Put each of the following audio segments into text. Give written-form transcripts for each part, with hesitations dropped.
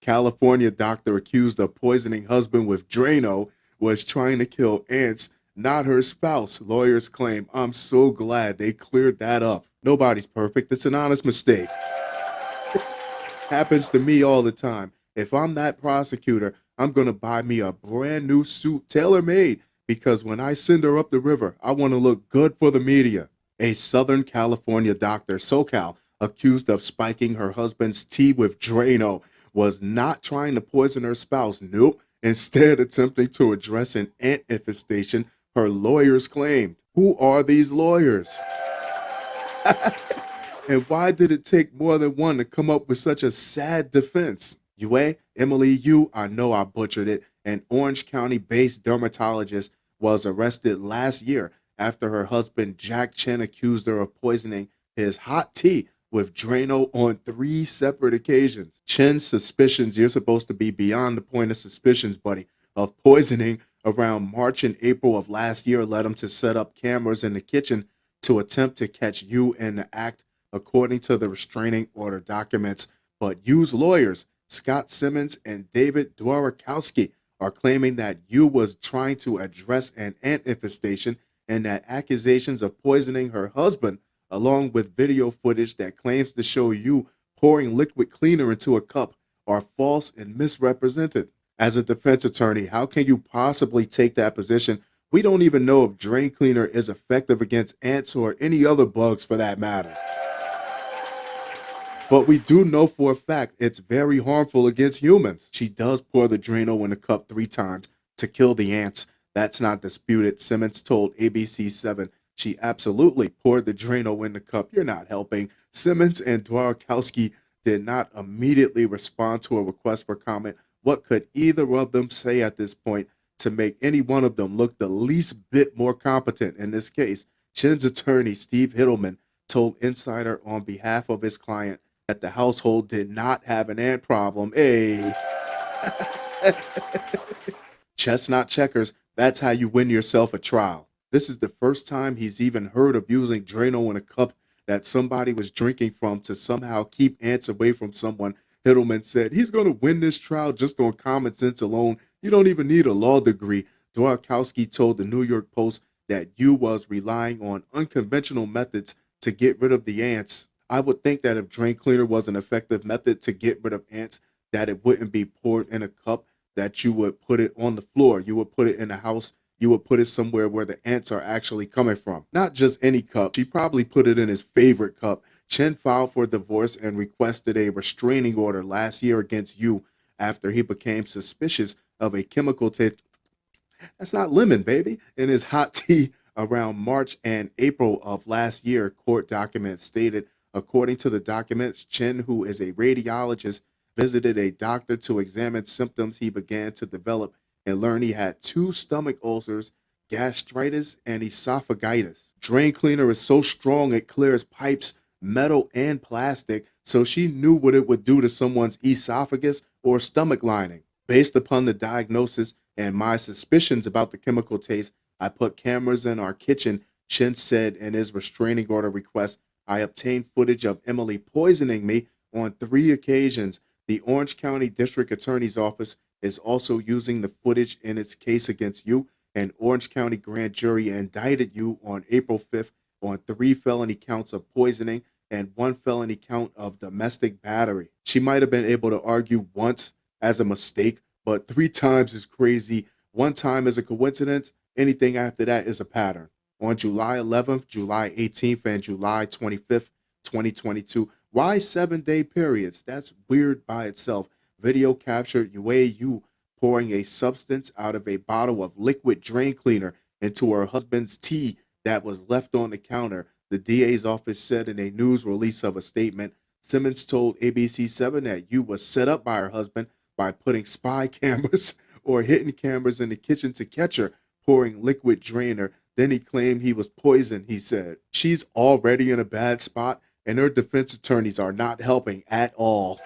California doctor accused of poisoning husband with Drano was trying to kill ants, not her spouse. Lawyers claim. I'm so glad they cleared that up. Nobody's perfect. It's an honest mistake. Happens to me all the time. If I'm that prosecutor, I'm going to buy me a brand new suit, tailor made, because when I send her up the river, I want to look good for the media. A Southern California doctor, SoCal, accused of spiking her husband's tea with Drano, was not trying to poison her spouse. Nope. Instead, attempting to address an ant infestation, her lawyers claimed. Who are these lawyers? And why did it take more than one to come up with such a sad defense? Emily Yu, I know I butchered it, an Orange County-based dermatologist, was arrested last year after her husband Jack Chen accused her of poisoning his hot tea with Drano on 3 separate occasions. Chen's suspicions, you're supposed to be beyond the point of suspicions, buddy, of poisoning around March and April of last year led him to set up cameras in the kitchen to attempt to catch Yu in the act, according to the restraining order documents. But Yu's lawyers, Scott Simmons and David Dworakowski, are claiming that Yu was trying to address an ant infestation and that accusations of poisoning her husband, along with video footage that claims to show Yu pouring liquid cleaner into a cup, are false and misrepresented. As a defense attorney, how can you possibly take that position? We don't even know if drain cleaner is effective against ants or any other bugs for that matter. But we do know for a fact it's very harmful against humans. She does pour the Drano in a cup 3 times to kill the ants. That's not disputed. Simmons told ABC7 she absolutely poured the Drano in the cup. You're not helping. Simmons and Dworakowski did not immediately respond to a request for comment. What could either of them say at this point to make any one of them look the least bit more competent in this case? Chen's attorney, Steve Hittleman, told Insider on behalf of his client that the household did not have an ant problem. Hey. Chestnut checkers, that's how you win yourself a trial. This is the first time he's even heard of using Drano in a cup that somebody was drinking from to somehow keep ants away from someone. Hittleman said he's going to win this trial just on common sense alone. You don't even need a law degree. Dworakowski told the New York Post that Yu was relying on unconventional methods to get rid of the ants. I would think that if drain cleaner was an effective method to get rid of ants, that it wouldn't be poured in a cup, that you would put it on the floor, you would put it in a house, you would put it somewhere where the ants are actually coming from. Not just any cup. She probably put it in his favorite cup. Chen filed for divorce and requested a restraining order last year against Yu after he became suspicious of a chemical taste. That's not lemon, baby. In his hot tea around March and April of last year, court documents stated. According to the documents, Chen, who is a radiologist, visited a doctor to examine symptoms he began to develop and learned he had 2 stomach ulcers, gastritis, and esophagitis. Drain cleaner is so strong it clears pipes, metal, and plastic, so she knew what it would do to someone's esophagus or stomach lining. Based upon the diagnosis and my suspicions about the chemical taste, I put cameras in our kitchen, Chen said in his restraining order request. I obtained footage of Emily poisoning me on 3 occasions. The Orange County District Attorney's Office is also using the footage in its case against Yu. An Orange County grand jury indicted Yu on April 5th on 3 felony counts of poisoning and 1 felony count of domestic battery. She might have been able to argue once as a mistake, but 3 times is crazy. 1 time is a coincidence. Anything after that is a pattern. On July 11th, July 18th, and July 25th, 2022. Why 7-day periods? That's weird by itself. Video captured Yu pouring a substance out of a bottle of liquid drain cleaner into her husband's tea that was left on the counter, the DA's office said in a news release of a statement. Simmons told ABC7 that Yu was set up by her husband by putting spy cameras or hidden cameras in the kitchen to catch her pouring liquid drainer. Then he claimed he was poisoned, he said. She's already in a bad spot, and her defense attorneys are not helping at all.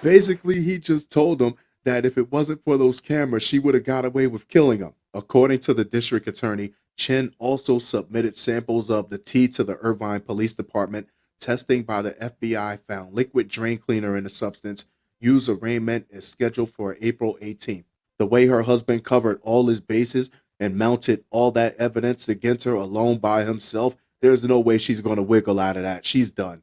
Basically, he just told them that if it wasn't for those cameras, she would have got away with killing him. According to the district attorney, Chen also submitted samples of the tea to the Irvine Police Department Testing by the FBI found liquid drain cleaner in the substance. Used arraignment is scheduled for April 18th. The way her husband covered all his bases and mounted all that evidence against her alone by himself, there's no way she's going to wiggle out of that. She's done.